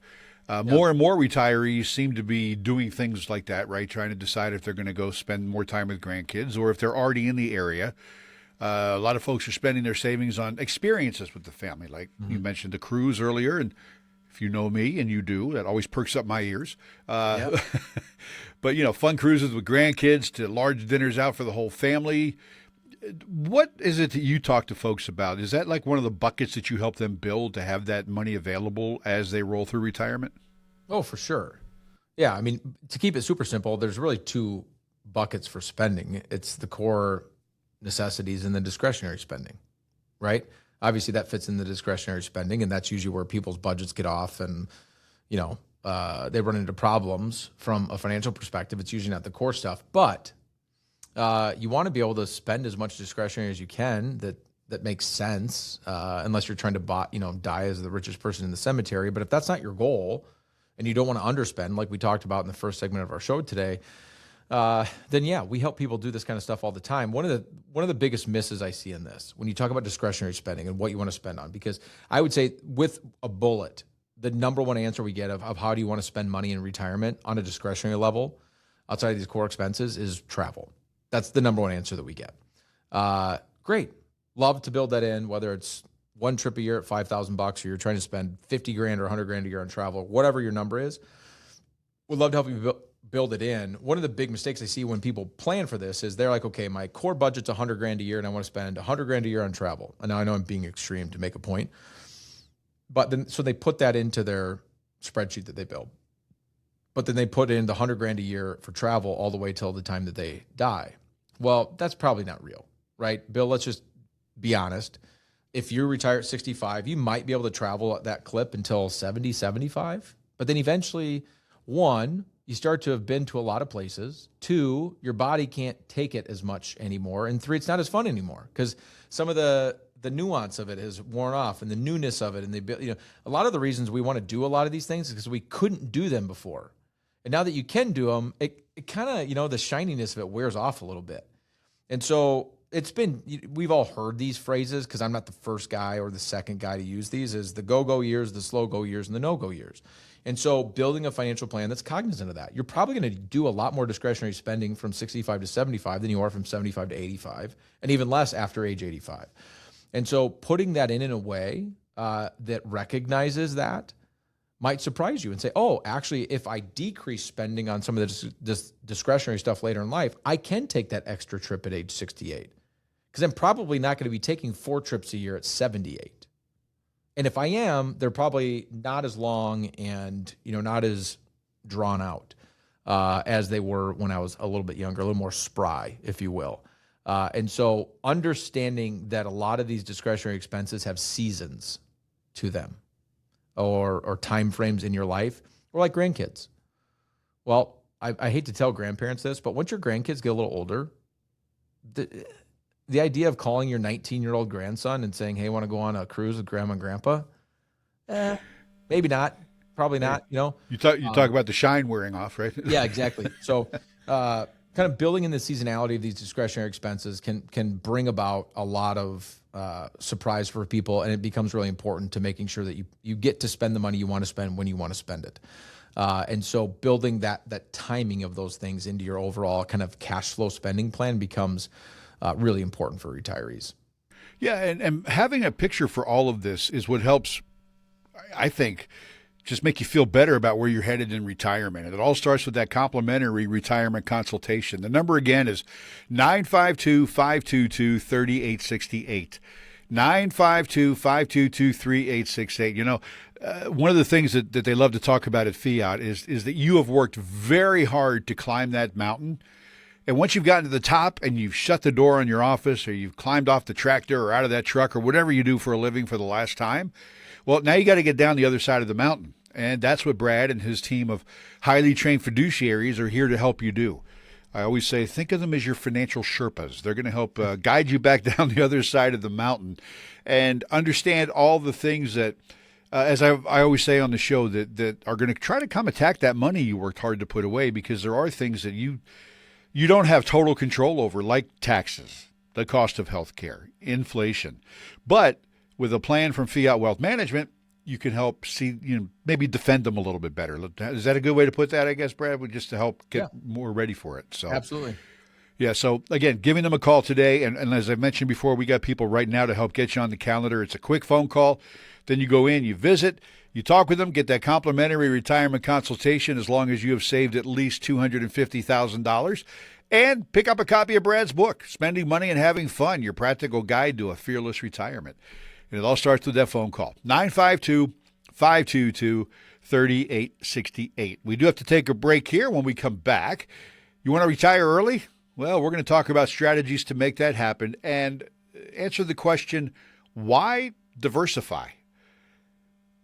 More and more retirees seem to be doing things like that, right? Trying to decide if they're going to go spend more time with grandkids or if they're already in the area. A lot of folks are spending their savings on experiences with the family. Like you mentioned the cruise earlier, and if you know me, and you do, that always perks up my ears. But, fun cruises with grandkids to large dinners out for the whole family. What is it that you talk to folks about? Is that like one of the buckets that you help them build to have that money available as they roll through retirement? Oh, for sure. Yeah. I mean, to keep it super simple, there's really two buckets for spending. It's the core necessities and the discretionary spending, right? Obviously that fits in the discretionary spending, and that's usually where people's budgets get off and, they run into problems from a financial perspective. It's usually not the core stuff, but you want to be able to spend as much discretionary as you can that makes sense, unless you're trying to die as the richest person in the cemetery. But if that's not your goal and you don't want to underspend, like we talked about in the first segment of our show today, then yeah, we help people do this kind of stuff all the time. One of the biggest misses I see in this, when you talk about discretionary spending and what you want to spend on, because I would say with a bullet, the number one answer we get of how do you want to spend money in retirement on a discretionary level outside of these core expenses is travel. That's the number one answer that we get. Great. Love to build that in, whether it's one trip a year at $5,000 or you're trying to spend 50 grand or 100 grand a year on travel, whatever your number is. We'd love to help you build it in. One of the big mistakes I see when people plan for this is they're like, okay, my core budget's 100 grand a year and I want to spend 100 grand a year on travel. And now I know I'm being extreme to make a point, but then, so they put that into their spreadsheet that they build, but then they put in the 100 grand a year for travel all the way till the time that they die. Well, that's probably not real, right? Bill, let's just be honest. If you retire at 65, you might be able to travel at that clip until 70, 75. But then eventually, one, you start to have been to a lot of places. Two, your body can't take it as much anymore. And three, it's not as fun anymore because some of the nuance of it has worn off and the newness of it. And a lot of the reasons we want to do a lot of these things is because we couldn't do them before. And now that you can do them, it kind of, the shininess of it wears off a little bit. And so we've all heard these phrases, because I'm not the first guy or the second guy to use these, is the go-go years, the slow-go years, and the no-go years. And so building a financial plan that's cognizant of that. You're probably going to do a lot more discretionary spending from 65 to 75 than you are from 75 to 85, and even less after age 85. And so putting that in a way that recognizes that might surprise you and say, oh, actually, if I decrease spending on some of this discretionary stuff later in life, I can take that extra trip at age 68. Because I'm probably not going to be taking 4 trips a year at 78. And if I am, they're probably not as long and, not as drawn out as they were when I was a little bit younger, a little more spry, if you will. And so understanding that a lot of these discretionary expenses have seasons to them, or time frames in your life, or like grandkids. Well, I hate to tell grandparents this, but once your grandkids get a little older, the idea of calling your 19-year-old grandson and saying, hey, want to go on a cruise with grandma and grandpa? Maybe not. probably not, You talk about the shine wearing off, right? Yeah, exactly. So, kind of building in the seasonality of these discretionary expenses can bring about a lot of surprise for people, and it becomes really important to making sure that you get to spend the money you want to spend when you want to spend it. And so, building that timing of those things into your overall kind of cash flow spending plan becomes really important for retirees. Yeah, and having a picture for all of this is what helps, I think, just make you feel better about where you're headed in retirement. And it all starts with that complimentary retirement consultation. The number again is 952-522-3868. 952-522-3868. One of the things that they love to talk about at Fiat is that you have worked very hard to climb that mountain. And once you've gotten to the top and you've shut the door on your office, or you've climbed off the tractor or out of that truck or whatever you do for a living for the last time, well, now you got to get down the other side of the mountain. And that's what Brad and his team of highly trained fiduciaries are here to help you do. I always say, think of them as your financial Sherpas. They're going to help guide you back down the other side of the mountain and understand all the things that, as I always say on the show, that are going to try to come attack that money you worked hard to put away, because there are things that you don't have total control over, like taxes, the cost of health care, inflation. But with a plan from Fiat Wealth Management, you can help maybe defend them a little bit better. Is that a good way to put that, I guess, Brad? Just to help get more ready for it. So absolutely. Yeah, so again, giving them a call today. And as I mentioned before, we got people right now to help get you on the calendar. It's a quick phone call. Then you go in, you visit, you talk with them, get that complimentary retirement consultation as long as you have saved at least $250,000. And pick up a copy of Brad's book, Spending Money and Having Fun, Your Practical Guide to a Fearless Retirement. And it all starts with that phone call, 952-522-3868. We do have to take a break here. When we come back, you want to retire early? Well, we're going to talk about strategies to make that happen and answer the question, why diversify?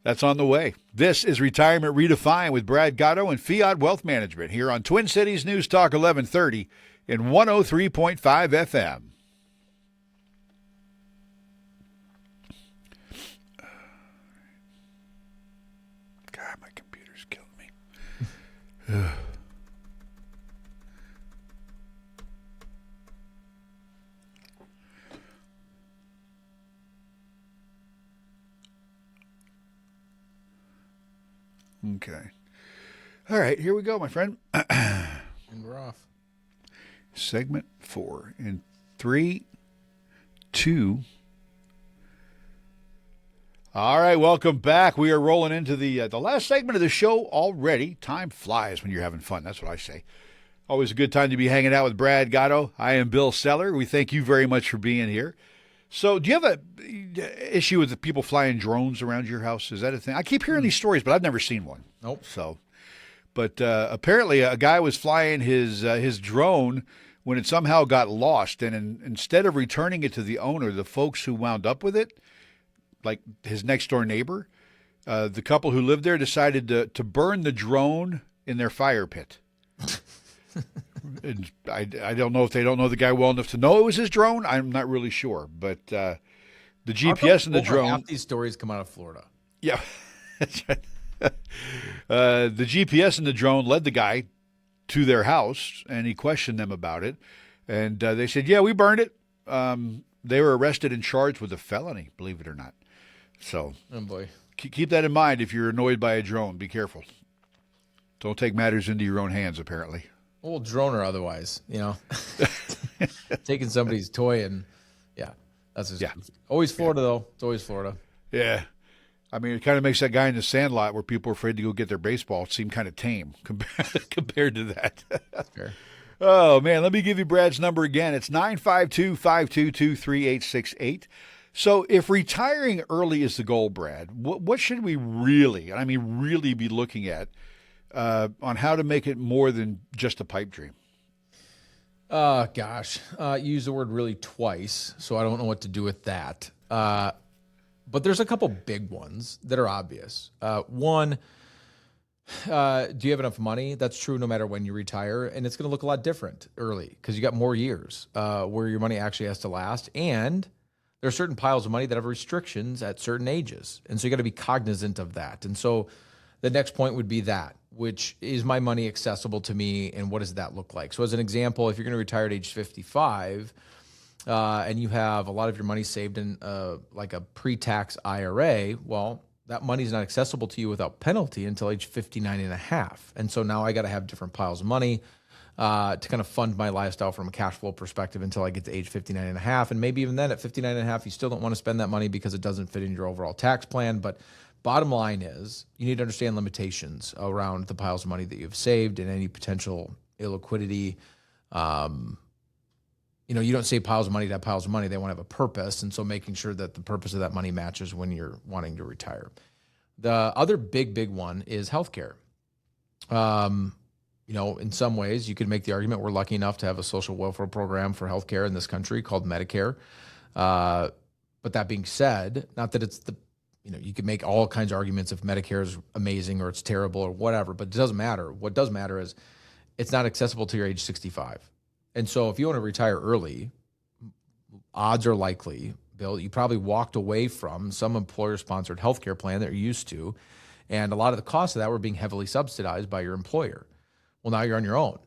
That's on the way. This is Retirement Redefined with Brad Gotto and Fiat Wealth Management here on Twin Cities News Talk 1130 and 103.5 FM. God, my computer's killing me. Okay. All right, here we go, my friend. And we're off. Segment 4 in 3, 2. All right, welcome back. We are rolling into the last segment of the show already. Time flies when you're having fun. That's what I say. Always a good time to be hanging out with Brad Gotto. I am Bill Seller. We thank you very much for being here. So do you have an issue with the people flying drones around your house? Is that a thing? I keep hearing these stories, but I've never seen one. Nope. So, but apparently a guy was flying his drone when it somehow got lost. And instead of returning it to the owner, the folks who wound up with it, like his next door neighbor, the couple who lived there decided to burn the drone in their fire pit. And I don't know if they don't know the guy well enough to know it was his drone. I'm not really sure, but the GPS and the drone. Half these stories come out of Florida. Yeah, that's right. The GPS and the drone led the guy to their house, and he questioned them about it. And they said, "Yeah, we burned it." They were arrested and charged with a felony, believe it or not. So, oh boy, keep that in mind if you're annoyed by a drone. Be careful. Don't take matters into your own hands. Apparently. Well, drone or otherwise, taking somebody's toy and that's just, always Florida though. It's always Florida. Yeah. I mean, it kind of makes that guy in the Sandlot where people are afraid to go get their baseball seem kind of tame compared to that. Fair. Oh, man, let me give you Brad's number again. It's 952-522-3868. So if retiring early is the goal, Brad, what should we really be looking at on how to make it more than just a pipe dream? Gosh, you use the word really twice, so I don't know what to do with that. But there's a couple big ones that are obvious. One, do you have enough money? That's true no matter when you retire, and it's going to look a lot different early because you got more years where your money actually has to last, and there are certain piles of money that have restrictions at certain ages, and so you got to be cognizant of that. And so The next point would be that, which is my money accessible to me, and what does that look like? So as an example, if you're going to retire at age 55, and you have a lot of your money saved in like a pre-tax IRA, well, that money is not accessible to you without penalty until age 59 and a half. And so now I got to have different piles of money to kind of fund my lifestyle from a cash flow perspective until I get to age 59 and a half. And maybe even then at 59 and a half, you still don't want to spend that money because it doesn't fit in your overall tax plan. But bottom line is you need to understand limitations around the piles of money that you've saved and any potential illiquidity. You don't save piles of money to have piles of money. They want to have a purpose. And so making sure that the purpose of that money matches when you're wanting to retire. The other big one is healthcare. In some ways you could make the argument we're lucky enough to have a social welfare program for healthcare in this country called Medicare. But that being said, not that it's you can make all kinds of arguments if Medicare is amazing or it's terrible or whatever, but it doesn't matter. What does matter is it's not accessible to your age 65. And so if you want to retire early, odds are likely, Bill, you probably walked away from some employer-sponsored healthcare plan that you're used to, and a lot of the costs of that were being heavily subsidized by your employer. Well, now you're on your own.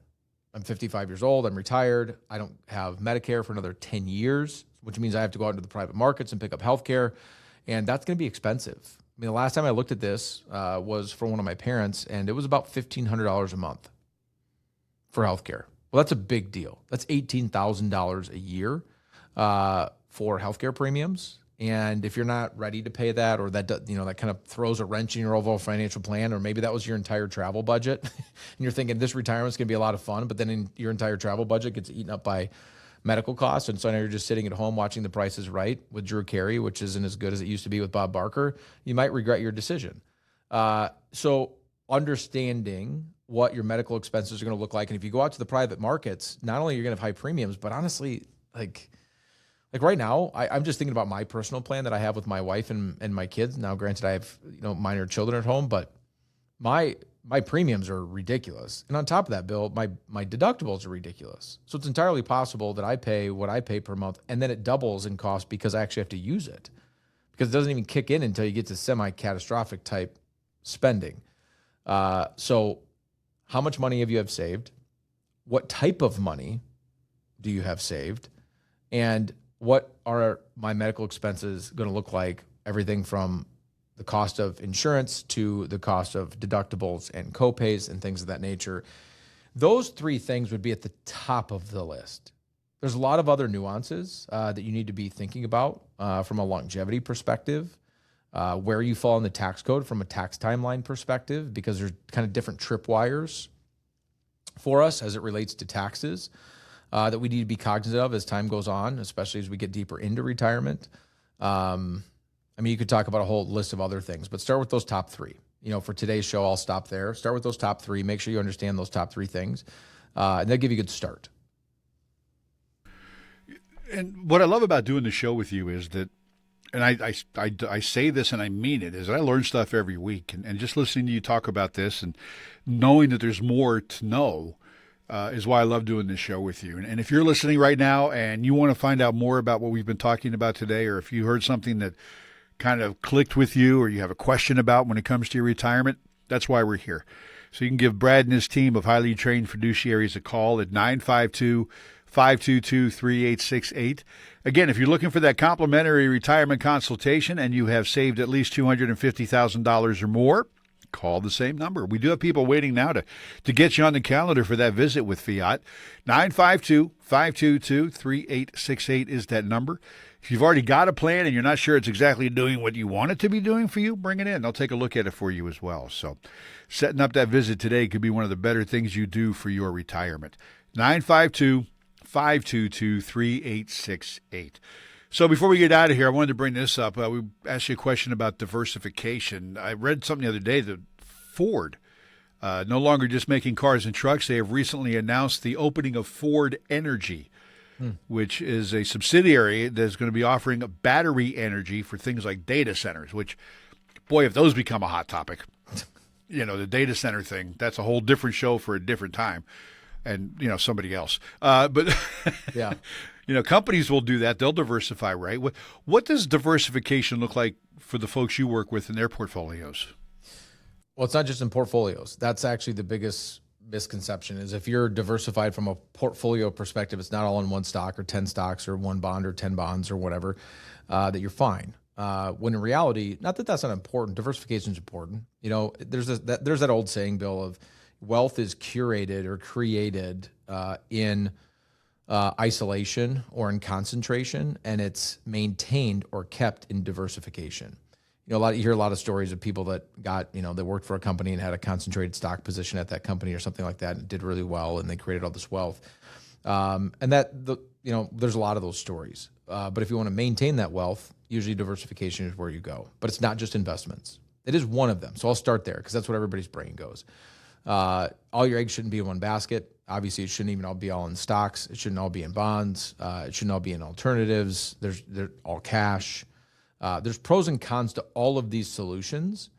I'm 55 years old. I'm retired. I don't have Medicare for another 10 years, which means I have to go out into the private markets and pick up healthcare, and that's going to be expensive. I mean, the last time I looked at this was for one of my parents, and it was about $1,500 a month for healthcare. Well, that's a big deal. That's $18,000 a year for healthcare premiums. And if you're not ready to pay that, or that that kind of throws a wrench in your overall financial plan, or maybe that was your entire travel budget, and you're thinking this retirement's going to be a lot of fun, but then your entire travel budget gets eaten up by medical costs, and so now you're just sitting at home watching The Price is Right with Drew Carey, which isn't as good as it used to be with Bob Barker, you might regret your decision. So understanding what your medical expenses are going to look like, and if you go out to the private markets, not only you're going to have high premiums, but honestly, like right now, I'm just thinking about my personal plan that I have with my wife and my kids. Now, granted, I have minor children at home, but my premiums are ridiculous. And on top of that, Bill, my deductibles are ridiculous. So it's entirely possible that I pay what I pay per month, and then it doubles in cost because I actually have to use it, because it doesn't even kick in until you get to semi-catastrophic type spending. So how much money have you saved? What type of money do you have saved? And what are my medical expenses going to look like? Everything from the cost of insurance to the cost of deductibles and copays and things of that nature. Those three things would be at the top of the list. There's a lot of other nuances that you need to be thinking about from a longevity perspective, where you fall in the tax code from a tax timeline perspective, because there's kind of different tripwires for us as it relates to taxes that we need to be cognizant of as time goes on, especially as we get deeper into retirement. You could talk about a whole list of other things, but start with those top three. For today's show, I'll stop there. Start with those top three. Make sure you understand those top three things, and they'll give you a good start. And what I love about doing the show with you is that, and I say this and I mean it, is that I learn stuff every week. And just listening to you talk about this and knowing that there's more to know is why I love doing this show with you. And if you're listening right now and you want to find out more about what we've been talking about today, or if you heard something that kind of clicked with you, or you have a question about when it comes to your retirement, that's why we're here. So you can give Brad and his team of highly trained fiduciaries a call at 952-522-3868. Again, if you're looking for that complimentary retirement consultation and you have saved at least $250,000 or more, call the same number. We do have people waiting now to get you on the calendar for that visit with Fiat. 952-522-3868 is that number. If you've already got a plan and you're not sure it's exactly doing what you want it to be doing for you, bring it in. They'll take a look at it for you as well. So setting up that visit today could be one of the better things you do for your retirement. 952-522-3868. So before we get out of here, I wanted to bring this up. We asked you a question about diversification. I read something the other day that Ford, no longer just making cars and trucks, they have recently announced the opening of Ford Energy, which is a subsidiary that's going to be offering battery energy for things like data centers, which, boy, if those become a hot topic, the data center thing, that's a whole different show for a different time. And, somebody else. But yeah. Companies will do that. They'll diversify, right? What does diversification look like for the folks you work with in their portfolios? Well, it's not just in portfolios. That's actually the biggest misconception is if you're diversified from a portfolio perspective, it's not all in one stock or 10 stocks or one bond or 10 bonds or whatever, that you're fine. When in reality, not that that's not important. Diversification is important. You know, there's that old saying, Bill, of wealth is curated or created in isolation or in concentration, and it's maintained or kept in diversification. You know, you hear a lot of stories of people that got, they worked for a company and had a concentrated stock position at that company or something like that and did really well, and they created all this wealth. There's a lot of those stories. But if you want to maintain that wealth, usually diversification is where you go. But it's not just investments. It is one of them. So I'll start there because that's what everybody's brain goes. All your eggs shouldn't be in one basket. Obviously, it shouldn't even all be all in stocks. It shouldn't all be in bonds. It shouldn't all be in alternatives. They're all cash. There's pros and cons to all of these solutions.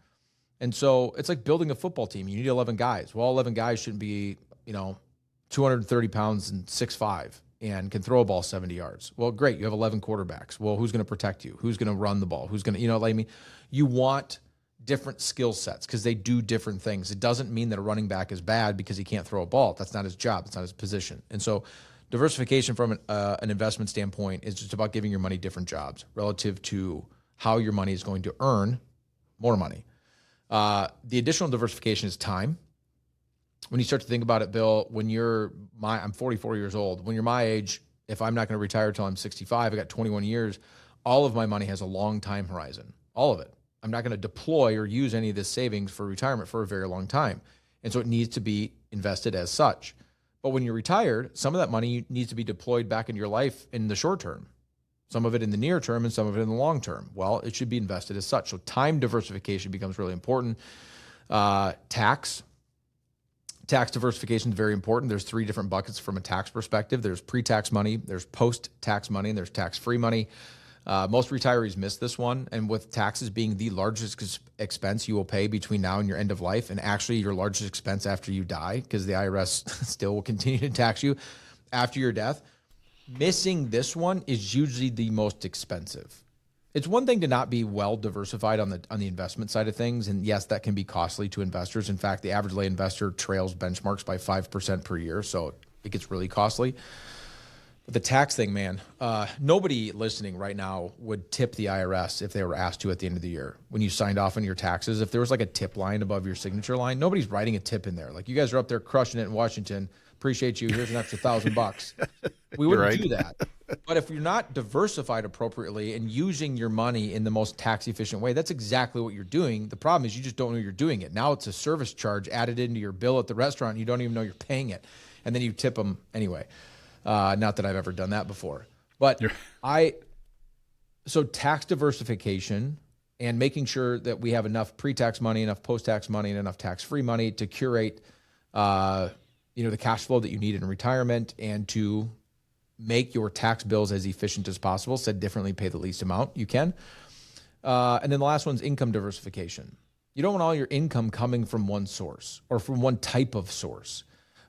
And so it's like building a football team. You need 11 guys. Well, 11 guys shouldn't be, 230 pounds and 6'5" and can throw a ball 70 yards. Well, great. You have 11 quarterbacks. Well, who's going to protect you? Who's going to run the ball? Who's going to, you want different skill sets because they do different things. It doesn't mean that a running back is bad because he can't throw a ball. That's not his job. That's not his position. And so diversification from an investment standpoint is just about giving your money different jobs relative to how your money is going to earn more money. The additional diversification is time. When you start to think about it, Bill, I'm 44 years old. When you're my age, if I'm not going to retire until I'm 65, I got 21 years. All of my money has a long time horizon, all of it. I'm not going to deploy or use any of this savings for retirement for a very long time. And so it needs to be invested as such. But when you're retired, some of that money needs to be deployed back into your life in the short term, some of it in the near term and some of it in the long term. Well, it should be invested as such. So time diversification becomes really important. Tax diversification is very important. There's 3 different buckets from a tax perspective. There's pre-tax money, there's post-tax money, and there's tax-free money. Most retirees miss this one. And with taxes being the largest expense you will pay between now and your end of life, and actually your largest expense after you die, because the IRS still will continue to tax you after your death, missing this one is usually the most expensive. It's one thing to not be well diversified on the investment side of things. And yes, that can be costly to investors. In fact, the average lay investor trails benchmarks by 5% per year. So it gets really costly. But the tax thing, man, nobody listening right now would tip the IRS if they were asked to at the end of the year. When you signed off on your taxes, if there was like a tip line above your signature line, nobody's writing a tip in there. Like, you guys are up there crushing it in Washington. Appreciate you. Here's an extra $1,000. We wouldn't do that. But if you're not diversified appropriately and using your money in the most tax efficient way, that's exactly what you're doing. The problem is you just don't know you're doing it. Now it's a service charge added into your bill at the restaurant. And you don't even know you're paying it. And then you tip them anyway. Not that I've ever done that before. But so tax diversification and making sure that we have enough pre-tax money, enough post-tax money, and enough tax-free money to curate the cash flow that you need in retirement and to make your tax bills as efficient as possible. Said differently, pay the least amount you can. And then the last one's income diversification. You don't want all your income coming from one source or from one type of source.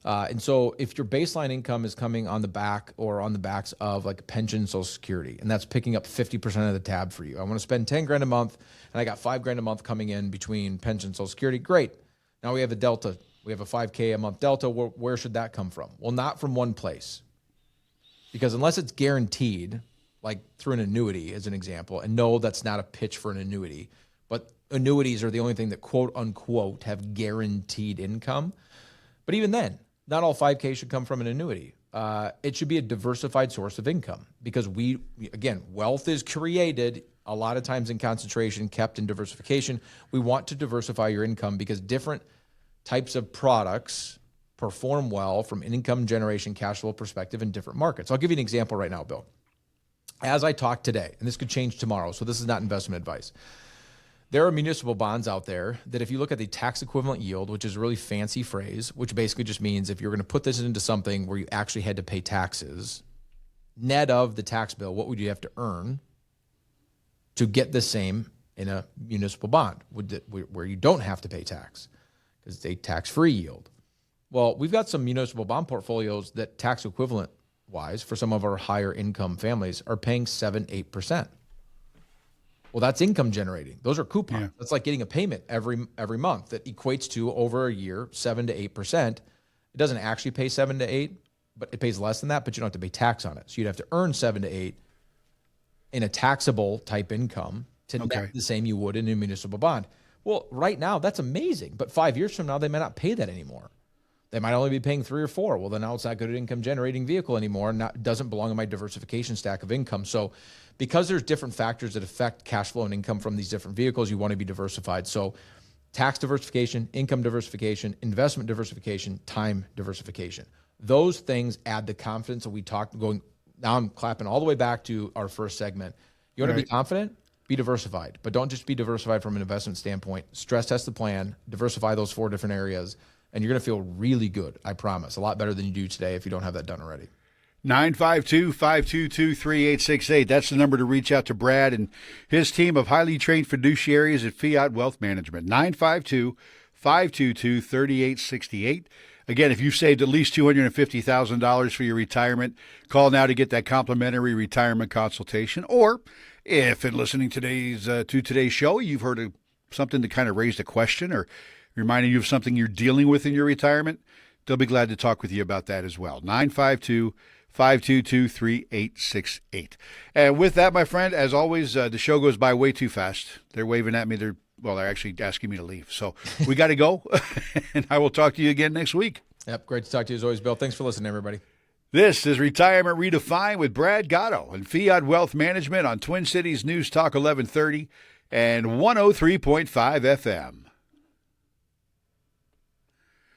And so if your baseline income is coming on the back or on the backs of like pension, Social Security, and that's picking up 50% of the tab for you. I want to spend 10 grand a month and I got $5,000 a month coming in between pension, Social Security. Great. Now we have a delta. We have a $5,000 a month delta. Where should that come from? Well, not from one place. Because unless it's guaranteed, like through an annuity as an example, and no, that's not a pitch for an annuity, but annuities are the only thing that quote unquote have guaranteed income. But even then, not all $5,000 should come from an annuity. It should be a diversified source of income because wealth is created a lot of times in concentration, kept in diversification. We want to diversify your income because different types of products perform well from an income generation cash flow perspective in different markets. I'll give you an example right now, Bill. As I talk today, and this could change tomorrow, so this is not investment advice. There are municipal bonds out there that if you look at the tax equivalent yield, which is a really fancy phrase, which basically just means if you're going to put this into something where you actually had to pay taxes, net of the tax bill, what would you have to earn to get the same in a municipal bond where you don't have to pay tax because it's a tax-free yield? Well, we've got some municipal bond portfolios that tax equivalent wise for some of our higher income families are paying 7-8%. Well, that's income generating. Those are coupons. Yeah. That's like getting a payment every month that equates to over a year 7 to 8%. It doesn't actually pay 7 to 8, but it pays less than that. But you don't have to pay tax on it. So you'd have to earn 7 to 8 in a taxable type income to net the same you would in a municipal bond. Well, right now that's amazing, but 5 years from now they might not pay that anymore. They might only be paying 3 or 4. Well, then now it's not good at income generating vehicle anymore, and doesn't belong in my diversification stack of income. So because there's different factors that affect cash flow and income from these different vehicles, you want to be diversified. So tax diversification, income diversification, investment diversification, time diversification. Those things add the confidence that we talked going. Now I'm clapping all the way back to our first segment. You want to be confident? Be diversified, but don't just be diversified from an investment standpoint. Stress test the plan, diversify those 4 different areas, and you're going to feel really good. I promise. A lot better than you do today if you don't have that done already. 952-522-3868. That's the number to reach out to Brad and his team of highly trained fiduciaries at Fiat Wealth Management. 952-522-3868. Again, if you've saved at least $250,000 for your retirement, call now to get that complimentary retirement consultation. Or if in listening to today's show, you've heard something that kind of raised a question or reminding you of something you're dealing with in your retirement, they'll be glad to talk with you about that as well. 952-522-3868. And with that, my friend, as always, the show goes by way too fast. They're waving at me. They're actually asking me to leave. So we got to go, and I will talk to you again next week. Yep, great to talk to you as always, Bill. Thanks for listening, everybody. This is Retirement Redefined with Brad Gotto and Fiat Wealth Management on Twin Cities News Talk 1130 and 103.5 FM.